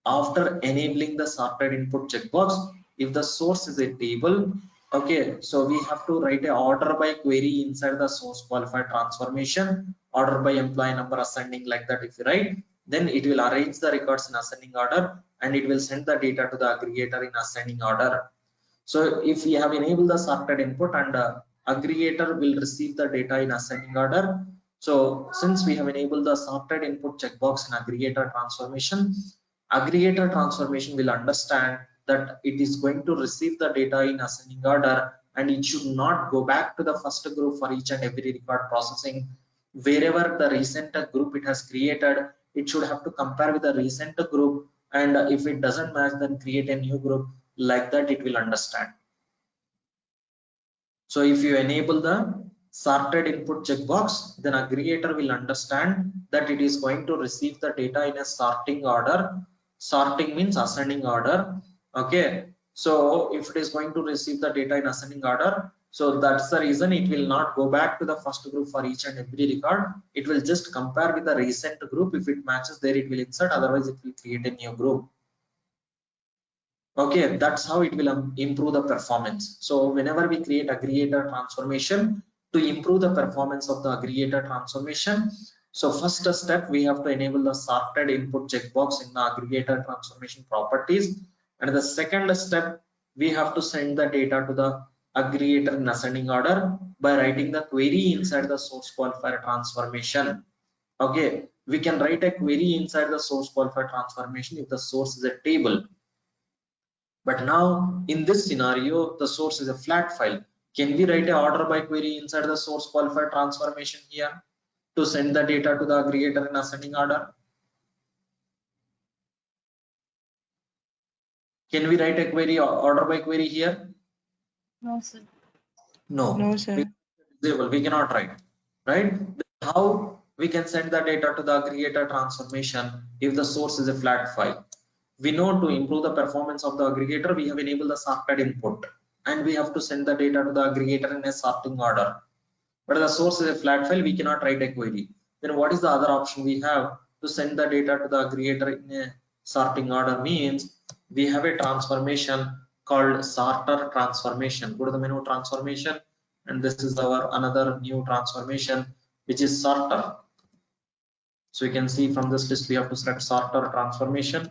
After enabling the sorted input checkbox, if the source is a table, okay, so we have to write a order by query inside the source qualified transformation, order by employee number ascending, like that. If you write, then it will arrange the records in ascending order and it will send the data to the aggregator in ascending order. So if we have enabled the sorted input and aggregator will receive the data in ascending order. So since we have enabled the sorted input checkbox in aggregator transformation, aggregator transformation will understand that it is going to receive the data in ascending order and it should not go back to the first group for each and every record processing. Wherever the recent group it has created, it should have to compare with the recent group, and if it doesn't match, then create a new group. Like that it will understand. So if you enable the sorted input checkbox, then aggregator will understand that it is going to receive the data in a sorting order. Sorting means ascending order. Okay, so if it is going to receive the data in ascending order, so that's the reason it will not go back to the first group for each and every record. It will just compare with the recent group. If it matches there, it will insert, otherwise it will create a new group. Okay, that's how it will improve the performance. So whenever we create aggregator transformation, to improve the performance of the aggregator transformation, so first step, we have to enable the sorted input checkbox in the aggregator transformation properties, and the second step, we have to send the data to the aggregator in ascending order by writing the query inside the source qualifier transformation. Okay, we can write a query inside the source qualifier transformation if the source is a table. But now in this scenario, the source is a flat file. Can we write a order by query inside the source qualified transformation here to send the data to the aggregator in ascending order? Can we write a query order by query here? No, sir. No. No, sir. We cannot write, right? How we can send the data to the aggregator transformation if the source is a flat file? We know to improve the performance of the aggregator, we have enabled the sorted input and we have to send the data to the aggregator in a sorting order. But the source is a flat file, we cannot write a query. Then what is the other option we have to send the data to the aggregator in a sorting order? Means we have a transformation called sorter transformation. Go to the menu transformation, and this is our another new transformation, which is sorter. So you can see from this list we have to select sorter transformation,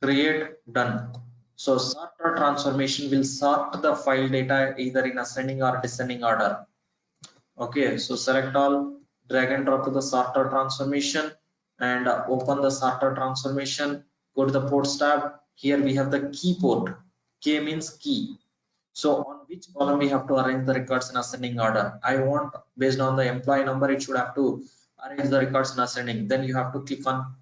create, done. So sorter transformation will sort the file data either in ascending or descending order. Okay, so select all, drag and drop to the sorter transformation and open the sorter transformation. Go to the ports tab. Here we have the key port. K means key. So on which column we have to arrange the records in ascending order? I want based on the employee number, it should have to arrange the records in ascending. Then you have to click on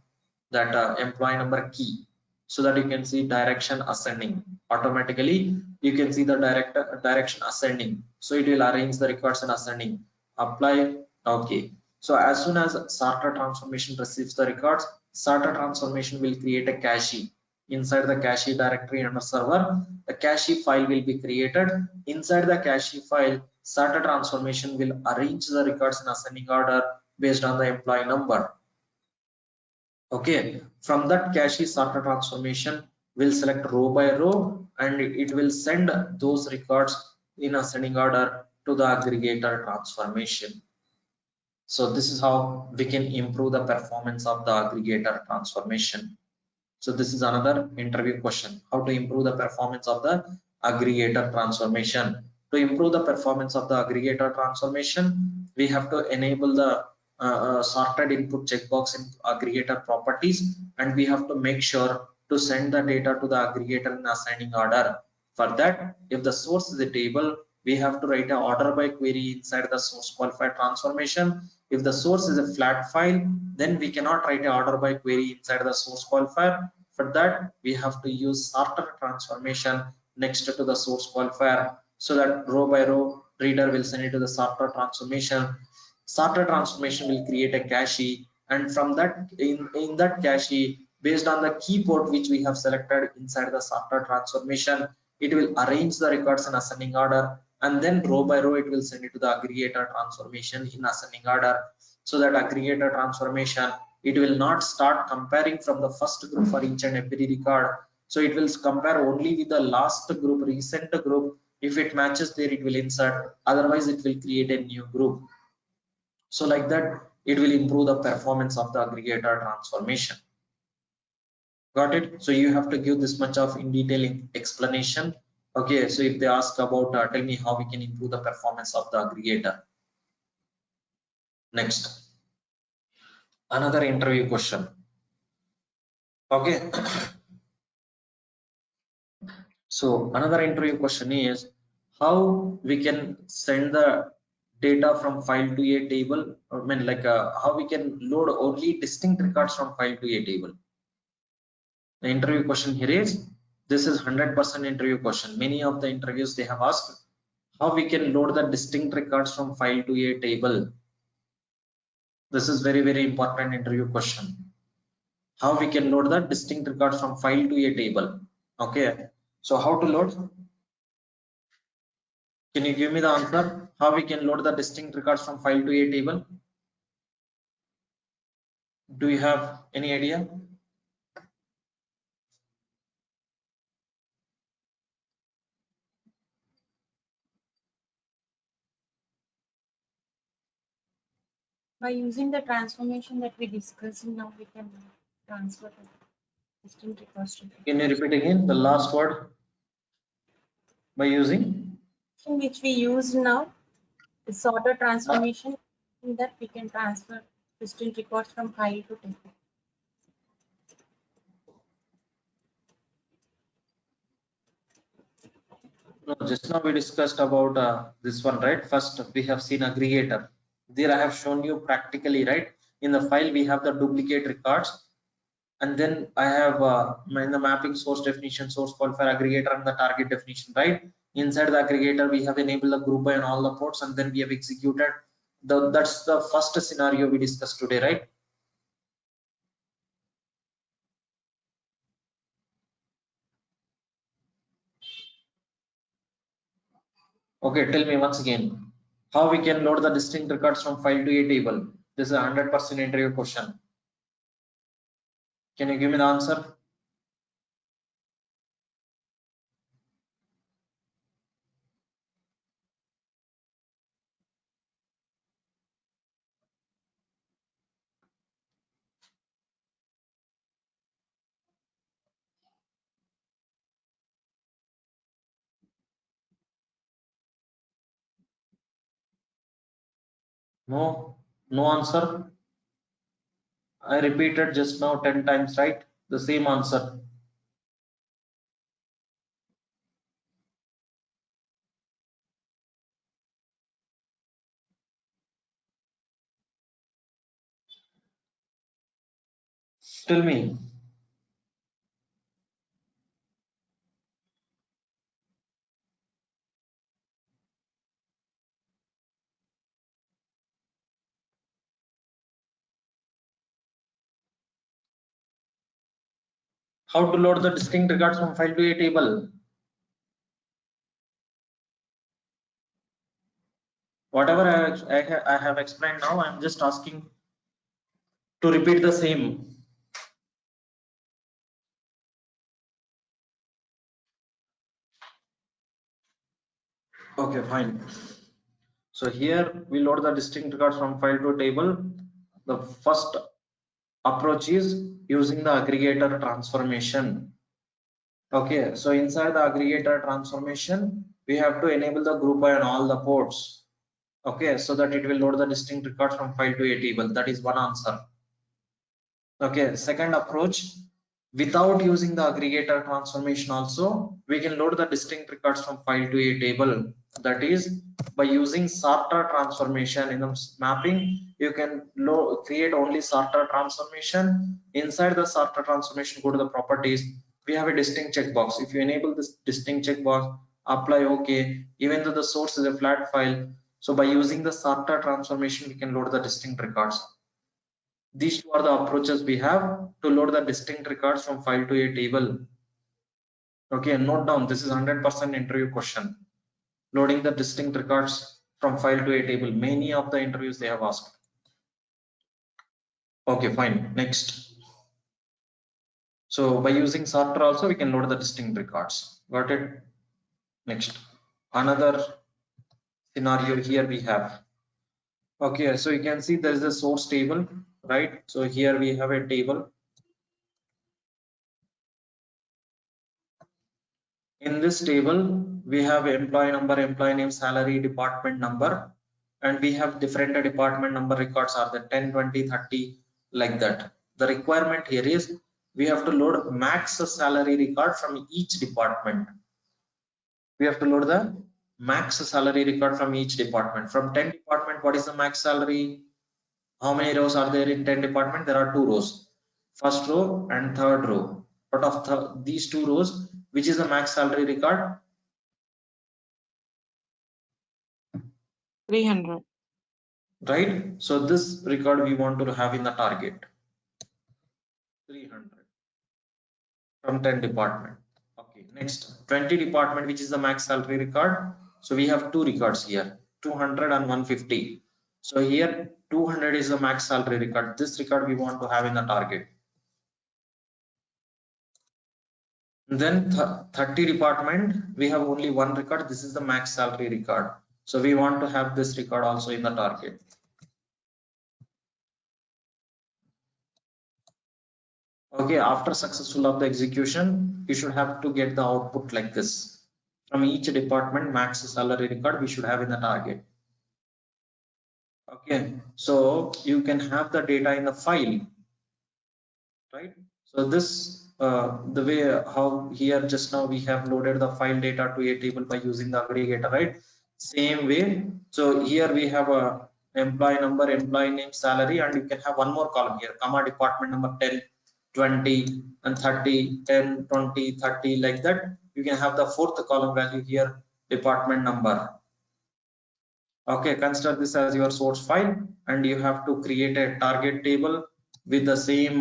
that employee number key, so that you can see direction ascending. Automatically you can see the direction ascending, so it will arrange the records in ascending. Apply. Okay, so as soon as sorter transformation receives the records, sorter transformation will create a cache. Inside the cache directory under server, the cache file will be created. Inside the cache file, sorter transformation will arrange the records in ascending order based on the employee number. Okay, from that cache sorter transformation will select row by row, and it will send those records in ascending order to the aggregator transformation. So this is how we can improve the performance of the aggregator transformation. So this is another interview question: how to improve the performance of the aggregator transformation. To improve the performance of the aggregator transformation, we have to enable the sorted input checkbox in aggregator properties, and we have to make sure to send the data to the aggregator in ascending order. For that, if the source is a table, we have to write an order by query inside the source qualified transformation. If the source is a flat file, then we cannot write an order by query inside the source qualifier. For that, we have to use sorter transformation next to the source qualifier, so that row by row reader will send it to the sorter transformation. Sorter transformation will create a cache, and from that, in that cache, based on the key port which we have selected inside the sorter transformation, it will arrange the records in ascending order, and then row by row it will send it to the aggregator transformation in ascending order. So that aggregator transformation, it will not start comparing from the first group for each and every record. So it will compare only with the last group, recent group. If it matches there, it will insert, otherwise it will create a new group. So like that, it will improve the performance of the aggregator transformation. Got it? So you have to give this much of in detail explanation. Okay, so if they ask about tell me how we can improve the performance of the aggregator. Next, another interview question. Okay, so another interview question is how we can send the data from file to a table. I mean, like how we can load only distinct records from file to a table. The interview question here is, this is 100% interview question. Many of the interviews they have asked how we can load the distinct records from file to a table. This is very important interview question. How we can load the distinct records from file to a table. Okay, so how to load? Can you give me the answer? How we can load the distinct records from file to a table? Do you have any idea? By using the transformation that we discussed now, we can transfer the distinct records to Can you repeat again the last word? By using? which we use now, the sorter transformation, in that we can transfer distinct records from file to table. No, just now we discussed about this one, right? First, we have seen aggregator. There I have shown you practically, right? In the file, we have the duplicate records. And then I have in the mapping source definition, source qualifier aggregator, and the target definition, right? Inside the aggregator, we have enabled the group by on all the ports, and then we have executed. That's the first scenario we discussed today, right? Okay, tell me once again, how we can load the distinct records from file to a table? This is a 100% interview question. Can you give me the answer? No, no answer. I repeated just now 10 times, right? The same answer. Tell me. How to load the distinct records from file to a table? Whatever I have explained now, I'm just asking to repeat the same. Okay, fine. So here we load the distinct records from file to a table. The first approach is using the aggregator transformation. Okay, so inside the aggregator transformation, we have to enable the group by on all the ports. Okay, so that it will load the distinct records from file to a table. That is one answer. Okay, second approach, without using the aggregator transformation also, we can load the distinct records from file to a table. That is by using sorter transformation. In the mapping, you can create only sorter transformation. Inside the sorter transformation, go to the properties. We have a distinct checkbox. If you enable this distinct checkbox, apply OK, even though the source is a flat file. So by using the sorter transformation, we can load the distinct records. These two are the approaches we have to load the distinct records from file to a table. Okay, note down, this is 100% interview question. Loading the distinct records from file to a table. Many of the interviews they have asked. Okay, fine. Next. So by using sorter also we can load the distinct records. Got it? Next. Another scenario here we have. Okay, so you can see there is a source table, right? So here we have a table. In this table, we have employee number, employee name, salary, department number, and we have different department number records are the 10, 20, 30, like that. The requirement here is we have to load max salary record from each department. We have to load the max salary record from each department. From 10 department, what is the max salary? How many rows are there in 10 department? There are 2 rows. First row and third row. Out of these 2 rows, which is the max salary record? 300. Right, so this record we want to have in the target 300 from 10 department. Okay, next 20 department, which is the max salary record. So we have 2 records here, 200 and 150. So here 200 is the max salary record. This record we want to have in the target. Then 30 department, we have only 1 record. This is the max salary record. So we want to have this record also in the target. Okay, after successful of the execution, you should have to get the output like this. From each department, max salary record we should have in the target. Okay, so you can have the data in the file, right? So this the way how here just now we have loaded the file data to a table by using the aggregator, right? Same way. So here we have a employee number, employee name, salary, and you can have one more column here, comma department number 10, 20 and 30, 10, 20, 30, like that. You can have the 4th column value here, department number. Okay, consider this as your source file, and you have to create a target table with the same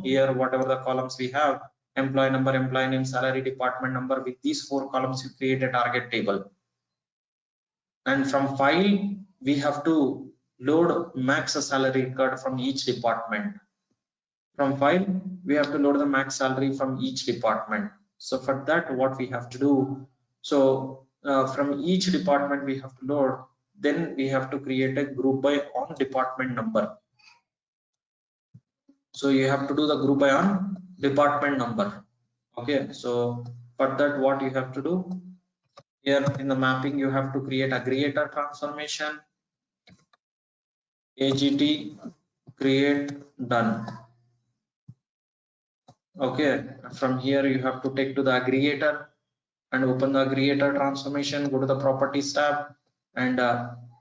here whatever the columns we have, employee number, employee name, salary, department number. With these 4 columns you create a target table, and from file we have to load max salary record from each department. From file we have to load the max salary from each department. So for that, what we have to do, so from each department we have to load, then we have to create a group by on department number. So you have to do the group by on department number. Okay, so for that, what you have to do here in the mapping, you have to create aggregator transformation, AGT create done. Okay, from here you have to take to the aggregator and open the aggregator transformation, go to the properties tab, and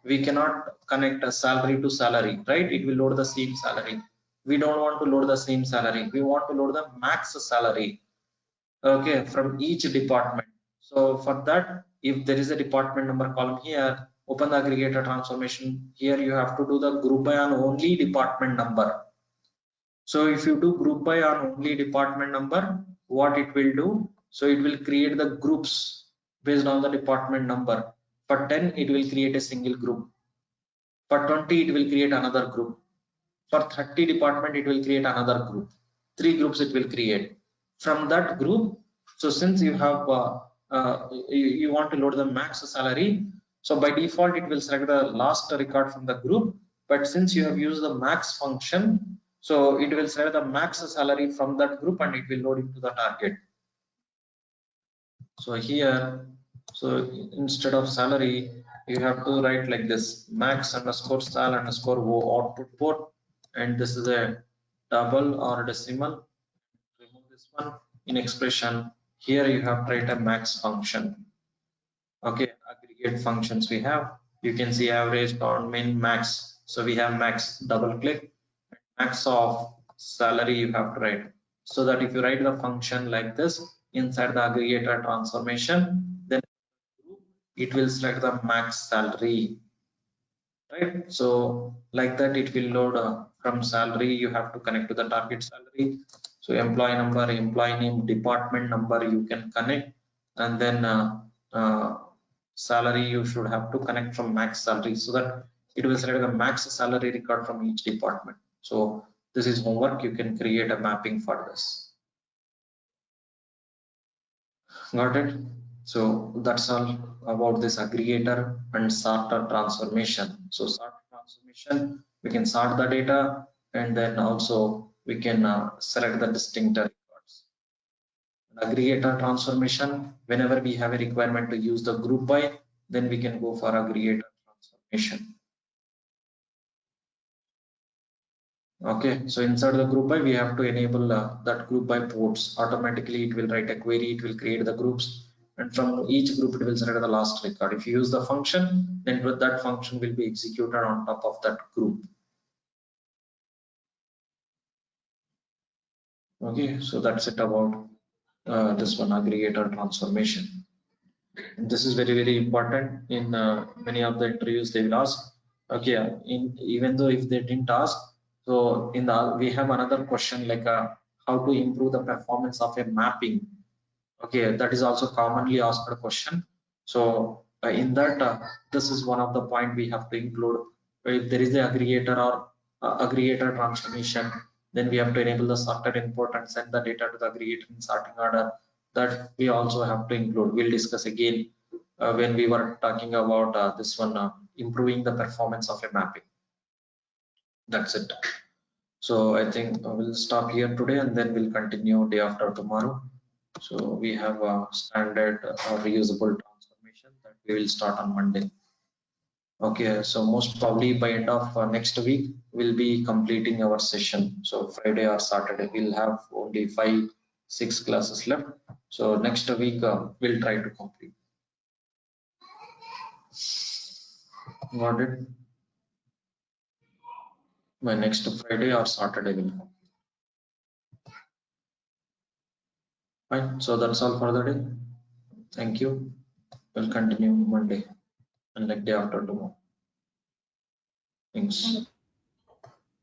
we cannot connect a salary to salary, right? It will load the same salary. we don't want to load the same salary. We want to load the max salary, okay, from each department. So for that, if there is a department number column here, open the aggregator transformation. Here you have to do the group by on only department number. So if you do group by on only department number, what it will do? So it will create the groups based on the department number. For 10, it will create a single group. For 20, it will create another group. For 30 department, it will create another group. 3 groups it will create. From that group, so since you have you want to load the max salary, so by default it will select the last record from the group. But since you have used the max function, so it will select the max salary from that group and it will load it to the target. So here, so instead of salary, you have to write like this: max underscore sal underscore o output port, and this is a double or decimal. Remove this one in expression. Here you have to write a max function. Okay, aggregate functions we have. You can see average, count, min, max. So we have max. Double click. Max of salary you have to write. So that if you write the function like this inside the aggregator transformation, then it will select the max salary, right? So like that it will load from salary. You have to connect to the target salary. So employee number, employee name, department number you can connect, and then salary you should have to connect from max salary, so that it will select the max salary record from each department. So this is homework. You can create a mapping for this. Got it? So that's all about this aggregator and sorter transformation. So sorter transformation, we can sort the data, and then also we can select the distinct records. Aggregator transformation, whenever we have a requirement to use the group by, then we can go for aggregator transformation. Okay, so inside the group by, we have to enable that group by ports. Automatically it will write a query, it will create the groups, and from each group it will select the last record. If you use the function, then that function will be executed on top of that group. Okay, so that's it about this one, aggregator transformation. And this is very important. In many of the interviews they will ask, okay, even though if they didn't ask, so in the we have another question like how to improve the performance of a mapping. Okay, that is also commonly asked question. So in that this is one of the point we have to include. If there is the aggregator or aggregator transformation, then we have to enable the sorted import and send the data to the aggregator in sorting order. That we also have to include. We'll discuss again when we were talking about this one, improving the performance of a mapping. That's it. So I think we'll stop here today, and then we'll continue day after tomorrow. So we have a standard reusable transformation that we will start on Monday. Okay, so most probably by end of next week we'll be completing our session. So Friday or Saturday we'll have only 5-6 classes left. So next week we'll try to complete. Got it? By next Friday or Saturday we'll complete. Fine. So that's all for the day. Thank you. We'll continue Monday and like day after tomorrow. Thanks.